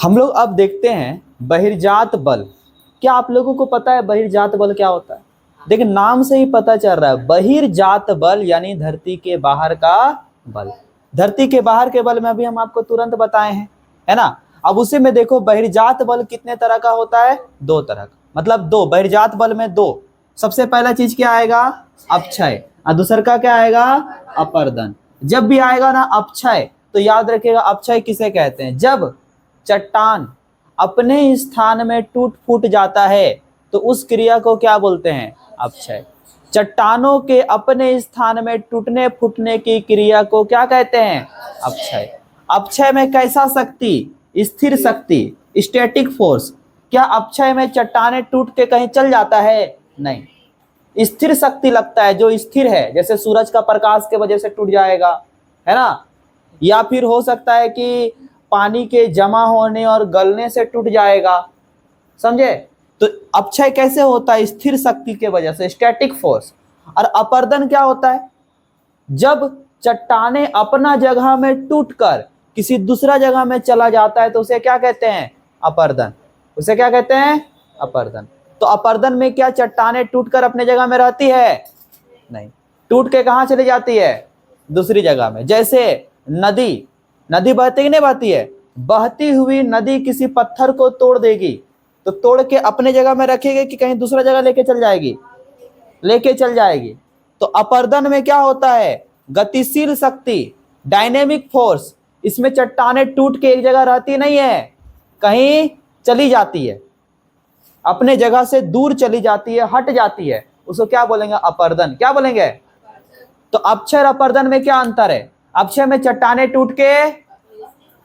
हम लोग अब देखते हैं बहिर्जात बल। क्या आप लोगों को पता है बहिर्जात बल क्या होता है? देखिए नाम से ही पता चल रहा है, बहिर्जात बल यानी धरती के बाहर का बल। धरती के बाहर के बल में अभी हम आपको तुरंत बताए हैं, है ना। अब उसी में देखो बहिर्जात बल कितने तरह का होता है? दो तरह का, मतलब दो बहिर्जात बल में दो। सबसे पहला चीज क्या आएगा? अपक्षय। और दूसरा का क्या आएगा? अपर्दन। जब भी आएगा ना अपक्षय, तो याद रखिएगा अपक्षय किसे कहते हैं? जब चट्टान अपने स्थान में टूट फूट जाता है तो उस क्रिया को क्या बोलते हैं? अपक्षय। चट्टानों के अपने स्थान में टूटने फूटने की क्रिया को क्या कहते हैं? अपक्षय। अपक्षय में कैसा शक्ति? स्थिर शक्ति, स्टैटिक फोर्स। क्या अपक्षय में चट्टाने टूट के कहीं चल जाता है? नहीं, स्थिर शक्ति लगता है, जो स्थिर है, जैसे सूरज का प्रकाश के वजह से टूट जाएगा, है ना। या फिर हो सकता है कि पानी के जमा होने और गलने से टूट जाएगा, समझे। तो अपक्षय कैसे होता है? स्थिर शक्ति के वजह से, स्टैटिक फोर्स। और अपर्दन क्या होता है? जब चट्टाने अपना जगह में टूटकर किसी दूसरा जगह में चला जाता है तो उसे क्या कहते हैं? अपर्दन। उसे क्या कहते हैं? अपर्दन। तो अपर्दन में क्या चट्टाने टूटकर अपने जगह में रहती है? नहीं, टूट के कहां चली जाती है? दूसरी जगह में। जैसे नदी, नदी बहती कि नहीं बहती है? बहती हुई नदी किसी पत्थर को तोड़ देगी तो तोड़ के अपने जगह में रखेगी कि कहीं दूसरा जगह लेके चल जाएगी? लेके चल जाएगी। तो अपर्दन में क्या होता है? गतिशील शक्ति, डायनेमिक फोर्स। इसमें चट्टाने टूट के एक जगह रहती नहीं है, कहीं चली जाती है, अपने जगह से दूर चली जाती है, हट जाती है। उसको क्या बोलेंगे? अपर्दन। क्या बोलेंगे? तो अपक्षय और अपर्दन में क्या अंतर है? अपक्षय में चट्टाने टूट के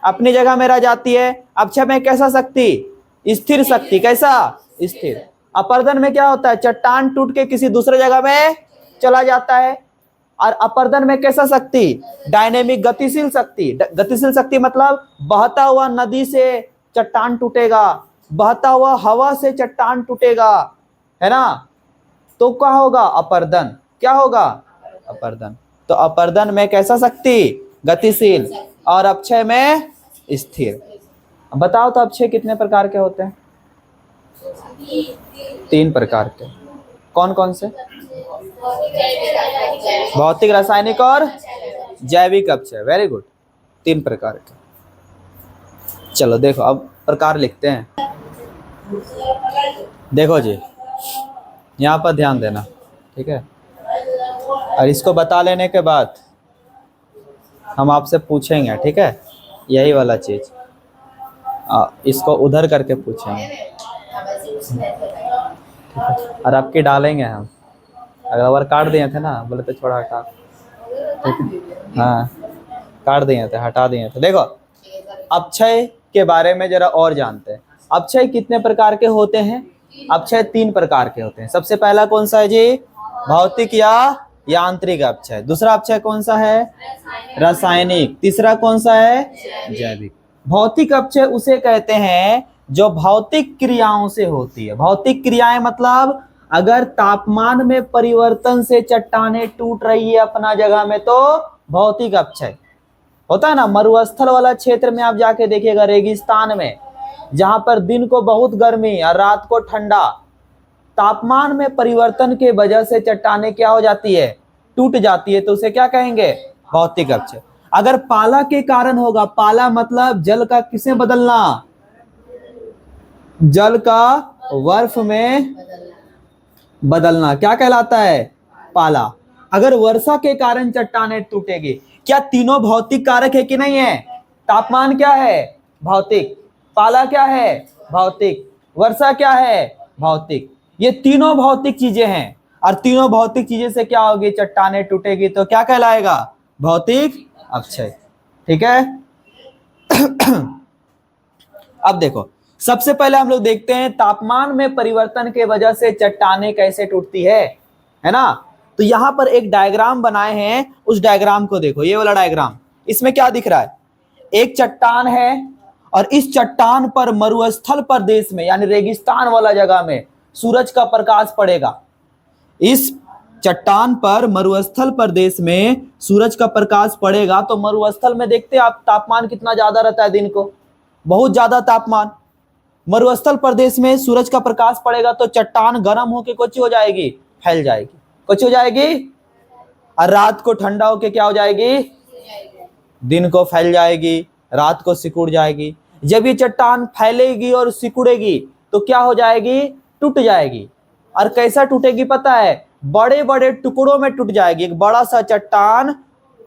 अपनी जगह में रह जाती है। अपक्षय में कैसा शक्ति? स्थिर शक्ति। कैसा? स्थिर। अपर्दन में क्या होता है? चट्टान टूट के किसी दूसरे जगह में चला जाता है। और अपर्दन में कैसा शक्ति? डायनेमिक, गतिशील शक्ति। गतिशील शक्ति मतलब बहता हुआ नदी से चट्टान टूटेगा, बहता हुआ हवा से चट्टान टूटेगा, है ना। तो क्या होगा? अपर्दन। क्या होगा? अपर्दन। तो अपर्दन में कैसा शक्ति? गतिशील। और अपक्षय में स्थिर। बताओ तो अपक्षय कितने प्रकार के होते हैं? 3 प्रकार के। कौन कौन से? भौतिक, रासायनिक और जैविक अपक्षय। वेरी गुड, 3 प्रकार के। चलो देखो अब प्रकार लिखते हैं। देखो जी, यहाँ पर ध्यान देना, ठीक है। और इसको बता लेने के बाद हम आपसे पूछेंगे, ठीक है, यही वाला चीज। इसको उधर करके पूछेंगे और आपके डालेंगे हम। अगला बार काट दिए थे ना, बोले तो छोड़ा हटा, हाँ काट दिए थे, हटा दिए थे। देखो अपक्षय के बारे में जरा और जानते हैं। अपक्षय कितने प्रकार के होते हैं? अपक्षय 3 प्रकार के होते हैं। सबसे पहला कौन सा है जी? भौतिक या यांत्रिक अपक्षय। दूसरा अपक्षय कौन सा है? रासायनिक। तीसरा कौन सा है? जैविक। भौतिक अपक्षय उसे कहते हैं जो भौतिक क्रियाओं से होती है। भौतिक क्रियाएं मतलब अगर तापमान में परिवर्तन से चट्टाने टूट रही है अपना जगह में तो भौतिक अपक्षय होता है ना। मरुस्थल वाला क्षेत्र में आप जाके देखिएगा, रेगिस्तान में, जहां पर दिन को बहुत गर्मी और रात को ठंडा, तापमान में परिवर्तन के वजह से चट्टाने क्या हो जाती है? टूट जाती है। तो उसे क्या कहेंगे? भौतिक अपक्षय। अगर पाला के कारण होगा, पाला मतलब जल का किसे बदलना? जल का बर्फ में बदलना, क्या कहलाता है? पाला। अगर वर्षा के कारण चट्टाने टूटेगी, क्या तीनों भौतिक कारक है कि नहीं है? तापमान क्या है? भौतिक। पाला क्या है? भौतिक। वर्षा क्या है? भौतिक। ये तीनों भौतिक चीजें हैं। और तीनों भौतिक चीजें से क्या होगी? चट्टाने टूटेगी तो क्या कहलाएगा? भौतिक अपक्षय, ठीक है। अब देखो सबसे पहले हम लोग देखते हैं तापमान में परिवर्तन के वजह से चट्टाने कैसे टूटती है ना। तो यहां पर एक डायग्राम बनाए हैं, उस डायग्राम को देखो, ये वाला डायग्राम। इसमें क्या दिख रहा है? एक चट्टान है और इस चट्टान पर मरुस्थल प्रदेश में यानी रेगिस्तान वाला जगह में सूरज का प्रकाश पड़ेगा। इस चट्टान पर मरुस्थल प्रदेश में सूरज का प्रकाश पड़ेगा तो मरुस्थल में देखते हैं आप तापमान कितना ज्यादा रहता है दिन को। बहुत ज्यादा तापमान। मरुस्थल प्रदेश में सूरज का प्रकाश पड़ेगा तो चट्टान गर्म होकर कुछ हो जाएगी, फैल जाएगी, कुछ हो जाएगी, और रात को ठंडा होकर क्या हो जाएगी, दिन को फैल जाएगी, रात को सिकुड़ जाएगी। जब ये चट्टान फैलेगी और सिकुड़ेगी तो क्या हो जाएगी, टूट जाएगी। और कैसा टूटेगी पता है, बड़े बड़े टुकड़ों में टूट जाएगी। एक बड़ा सा चट्टान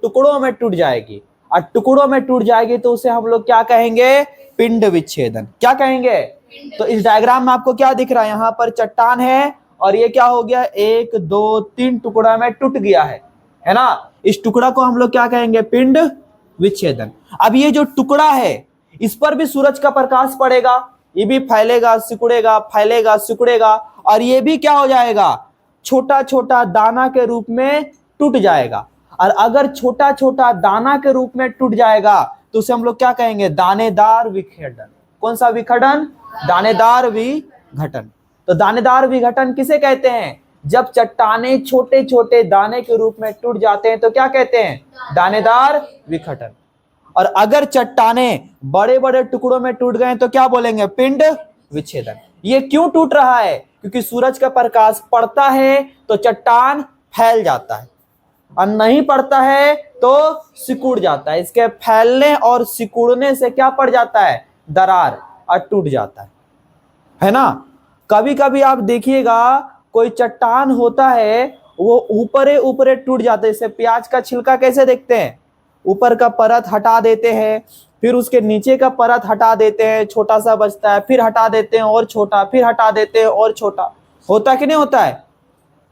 टुकड़ों में टूट जाएगी, और टुकड़ों में टूट जाएगी तो उसे हम लोग क्या कहेंगे, पिंड विच्छेदन। क्या कहेंगे? तो इस डायग्राम में आपको क्या दिख रहा है, यहाँ पर चट्टान है और ये क्या हो गया, 1 2 3 टुकड़ा में टूट गया है ना। इस टुकड़ा को हम लोग क्या कहेंगे, पिंड विच्छेदन। अब ये जो टुकड़ा है इस पर भी सूरज का प्रकाश पड़ेगा, ये भी फैलेगा सिकुड़ेगा, फैलेगा सिकुड़ेगा, और ये भी क्या हो जाएगा, छोटा छोटा दाना के रूप में टूट जाएगा। और अगर छोटा छोटा दाना के रूप में टूट जाएगा तो उसे हम लोग क्या कहेंगे, दानेदार विघटन। कौन सा विघटन, दानेदार विघटन। तो दानेदार विघटन किसे कहते हैं, जब चट्टाने छोटे छोटे दाने के रूप में टूट जाते हैं तो क्या कहते हैं, दानेदार विघटन। और अगर चट्टाने बड़े बड़े टुकड़ों में टूट गए तो क्या बोलेंगे, पिंड विच्छेदन। ये क्यों टूट रहा है, क्योंकि सूरज का प्रकाश पड़ता है तो चट्टान फैल जाता है, और नहीं पड़ता है तो सिकुड़ जाता है। इसके फैलने और सिकुड़ने से क्या पड़ जाता है, दरार, और टूट जाता है ना। कभी कभी आप देखिएगा कोई चट्टान होता है वो ऊपरे ऊपरे टूट जाता है। जैसे प्याज का छिलका कैसे देखते हैं, ऊपर का परत हटा देते हैं, फिर उसके नीचे का परत हटा देते हैं, छोटा सा बचता है, फिर हटा देते हैं और छोटा, फिर हटा देते हैं और छोटा। होता कि नहीं होता है।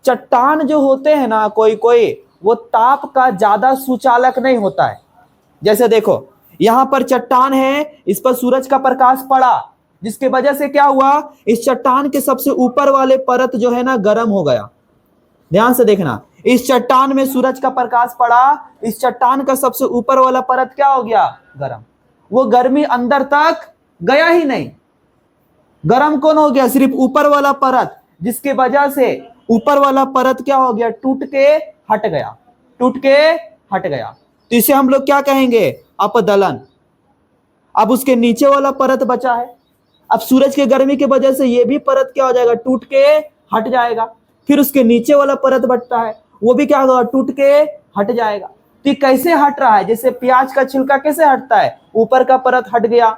चट्टान जो होते हैं ना कोई कोई, वो ताप का ज्यादा सुचालक नहीं होता है। जैसे देखो यहां पर चट्टान है, इस पर सूरज का प्रकाश पड़ा, जिसके वजह से क्या हुआ, इस चट्टान के सबसे ऊपर वाले परत जो है ना गर्म हो गया। ध्यान से देखना, इस चट्टान में सूरज का प्रकाश पड़ा, इस चट्टान का सबसे ऊपर वाला परत क्या हो गया, गर्म। वो गर्मी अंदर तक गया ही नहीं, गर्म कौन हो गया, सिर्फ ऊपर वाला परत, जिसके वजह से ऊपर वाला परत क्या हो गया, टूट के हट गया, टूट के हट गया। तो इसे हम लोग क्या कहेंगे, अपदलन। अब उसके नीचे वाला परत बचा है, अब सूरज के गर्मी की वजह से ये भी परत क्या हो जाएगा, टूट के हट जाएगा। फिर उसके नीचे वाला परत बचता है, वो भी क्या होगा, टूट के हट जाएगा। तो कैसे हट रहा है, जैसे प्याज का छिलका कैसे हटता है, ऊपर का परत हट गया,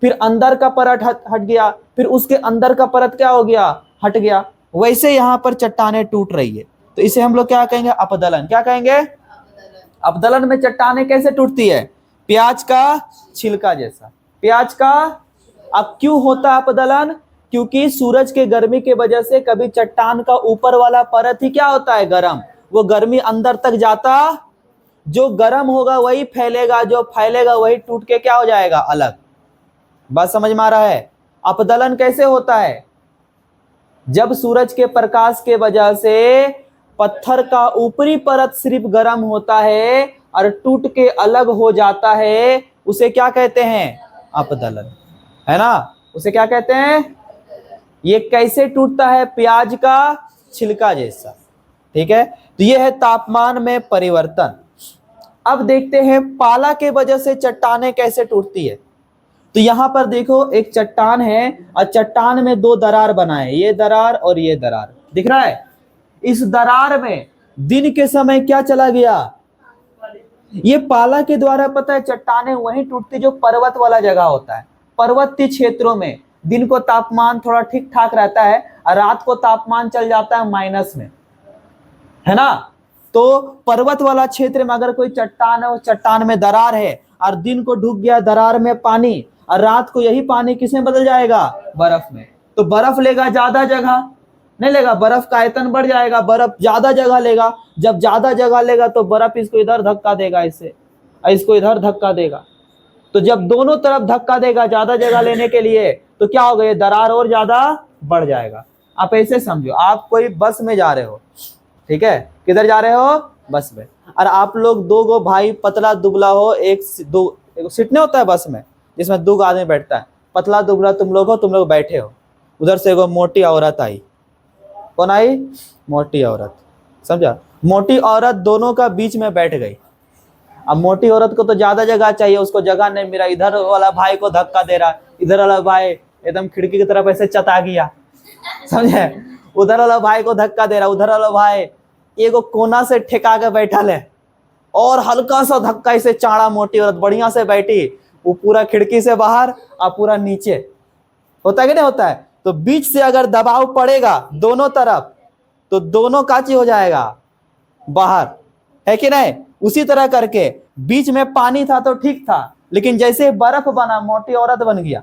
फिर अंदर का परत हट गया, फिर उसके अंदर का परत क्या हो गया, हट गया। वैसे यहाँ पर चट्टाने टूट रही है, तो इसे हम लोग क्या कहेंगे, अपदलन। क्या कहेंगे, अपदलन में चट्टाने कैसे टूटती है, प्याज का छिलका जैसा, प्याज का। अब क्यों होता है अपदलन, क्योंकि सूरज के गर्मी के वजह से कभी चट्टान का ऊपर वाला परत ही क्या होता है, गर्म, वो गर्मी अंदर तक जाता, जो गर्म होगा वही फैलेगा, जो फैलेगा वही टूट के क्या हो जाएगा, अलग। बात समझ में आ रहा है। अपदलन कैसे होता है, जब सूरज के प्रकाश के वजह से पत्थर का ऊपरी परत सिर्फ गर्म होता है और टूट के अलग हो जाता है, उसे क्या कहते हैं, अपदलन, है ना। उसे क्या कहते हैं, ये कैसे टूटता है, प्याज का छिलका जैसा। ठीक है, तो ये है तापमान में परिवर्तन। अब देखते हैं पाला के वजह से चट्टाने कैसे टूटती है। तो यहां पर देखो एक चट्टान है और चट्टान में 2 दरार बनाए, ये दरार और ये दरार दिख रहा है। इस दरार में दिन के समय क्या चला गया, ये पाला के द्वारा पता है चट्टाने वहीं टूटती जो पर्वत वाला जगह होता है। पर्वतीय क्षेत्रों में दिन को तापमान थोड़ा ठीक ठाक रहता है और रात को तापमान चल जाता है माइनस में, है ना। तो पर्वत वाला क्षेत्र में अगर कोई चट्टान है, उस चट्टान में दरार है और दिन को ढुक गया दरार में पानी, और रात को यही पानी किसमें बदल जाएगा, बर्फ में। तो बर्फ लेगा ज्यादा जगह, नहीं लेगा, बर्फ का आयतन बढ़ जाएगा, बर्फ ज्यादा जगह लेगा। जब ज्यादा जगह लेगा तो बर्फ इसको इधर धक्का देगा, इससे इसको इधर धक्का देगा। तो जब दोनों तरफ धक्का देगा ज्यादा जगह लेने के लिए, तो क्या होगा, ये दरार और ज्यादा बढ़ जाएगा। आप ऐसे समझो, आप कोई बस में जा रहे हो, ठीक है, किधर जा रहे हो, बस में, और आप लोग 2 भाई पतला दुबला हो, एक सीट नहीं होता है बस में जिसमें 2 आदमी बैठता है, पतला दुबला तुम लोग हो, तुम लोग बैठे हो, उधर से एगो मोटी औरत आई। कौन आई, मोटी औरत, समझा। मोटी औरत दोनों का बीच में बैठ गई। अब मोटी औरत को तो ज्यादा जगह चाहिए, उसको जगह नहीं मिला, इधर वाला भाई को धक्का दे रहा, इधर वाला भाई एकदम खिड़की की तरफ ऐसे चता गया, समझे, उधर वाला भाई को धक्का दे रहा, उधर वाला भाई एगो कोना से ठेका के बैठा है और हल्का सा धक्का इसे चाड़ा, मोटी औरत बढ़िया से बैठी, वो पूरा खिड़की से बाहर और पूरा नीचे, होता है कि नहीं होता है। तो बीच से अगर दबाव पड़ेगा दोनों तरफ तो दोनों का चीज हो जाएगा बाहर, है कि नहीं। उसी तरह करके बीच में पानी था तो ठीक था, लेकिन जैसे बर्फ बना मोटी औरत बन गया,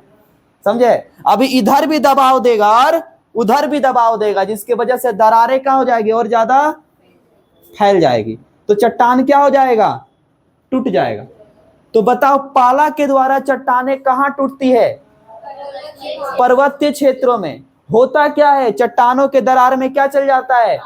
समझे। अभी इधर भी दबाव देगा और उधर भी दबाव देगा, जिसकी वजह से दरारें क्या हो जाएगी और ज्यादा फैल जाएगी, तो चट्टान क्या हो जाएगा, टूट जाएगा। तो बताओ पाला के द्वारा चट्टानें कहाँ टूटती है, पर्वतीय क्षेत्रों में। होता क्या है, चट्टानों के दरार में क्या चल जाता है,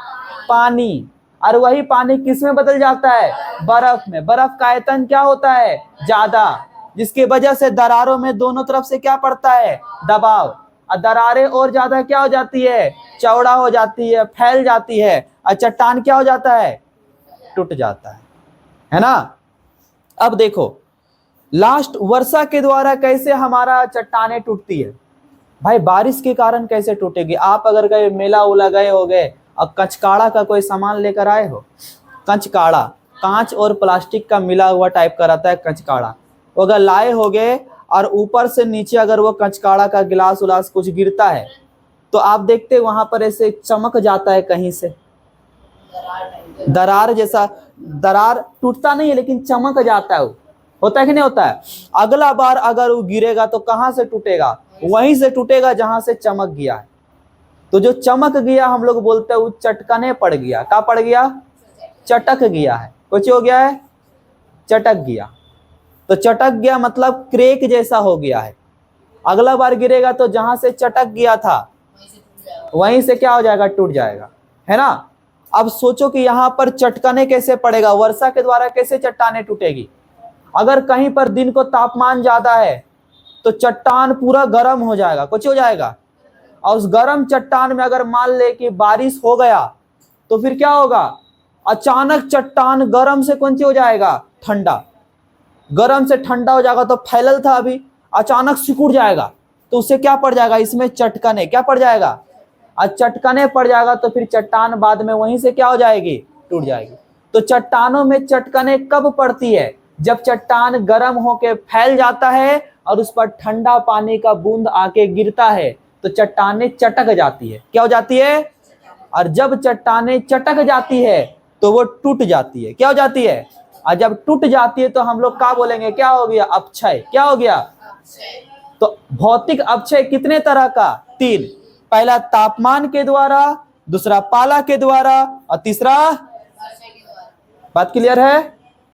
पानी, और वही पानी किस में बदल जाता है, बर्फ में। बर्फ का आयतन क्या होता है, ज्यादा, जिसकी वजह से दरारों में दोनों तरफ से क्या पड़ता है, दबाव, और दरारें और ज्यादा क्या हो जाती है, चौड़ा हो जाती है, फैल जाती है, और चट्टान क्या हो जाता है, टूट जाता है ना। अब देखो लास्ट वर्षा के द्वारा कैसे हमारा चट्टानें टूटती है। भाई बारिश के कारण कैसे टूटेगी। आप अगर गए मेला उला गए हो गए और कचकाड़ा का कोई सामान लेकर आए हो, कचकाड़ा कांच और प्लास्टिक का मिला हुआ टाइप का रहता है कचकाड़ा, वो अगर लाए हो गए और ऊपर से नीचे अगर वो कचकाड़ा का गिलास उलास कुछ गिरता है तो आप देखते वहां पर ऐसे चमक जाता है कहीं से, दरार जैसा, दरार टूटता नहीं है लेकिन चमक जाता है, होता है कि नहीं होता है। अगला बार अगर वो गिरेगा तो कहां से टूटेगा, वहीं से टूटेगा जहां से चमक गया है। तो जो चमक गया हम लोग बोलते हैं वो चटकने पड़ गया, क्या पड़ गया, चटक गया है, कुछ हो गया है, चटक गया। तो चटक गया मतलब क्रेक जैसा हो गया है। अगला बार गिरेगा तो जहां से चटक गया था वहीं से क्या हो जाएगा, टूट जाएगा, है ना। अब सोचो कि यहाँ पर चटकने कैसे पड़ेगा, वर्षा के द्वारा कैसे चट्टाने टूटेगी। अगर कहीं पर दिन को तापमान ज्यादा है तो चट्टान पूरा गर्म हो जाएगा, कुछ हो जाएगा, और उस गर्म चट्टान में अगर मान ले कि बारिश हो गया तो फिर क्या होगा, अचानक चट्टान गर्म से कौन सी हो जाएगा, ठंडा, गर्म से ठंडा हो जाएगा। तो फैलल था अभी, अचानक सिकुड़ जाएगा, तो उससे क्या पड़ जाएगा, इसमें चटकने क्या पड़ जाएगा, और चटकने पड़ जाएगा तो फिर चट्टान बाद में वहीं से क्या हो जाएगी, टूट जाएगी। तो चट्टानों में चटकने कब पड़ती है, जब चट्टान गर्म होके फैल जाता है और उस पर ठंडा पानी का बूंद आके गिरता है तो चट्टानें चटक जाती है, क्या हो जाती है, और जब चट्टानें चटक जाती है तो वो टूट जाती है, क्या हो जाती है, और जब टूट जाती है तो हम लोग क्या बोलेंगे, क्या हो गया, अपक्षय, क्या हो गया। तो भौतिक अपक्षय कितने तरह का, तीन, पहला तापमान के द्वारा, दूसरा पाला के द्वारा और तीसरा, बात क्लियर है।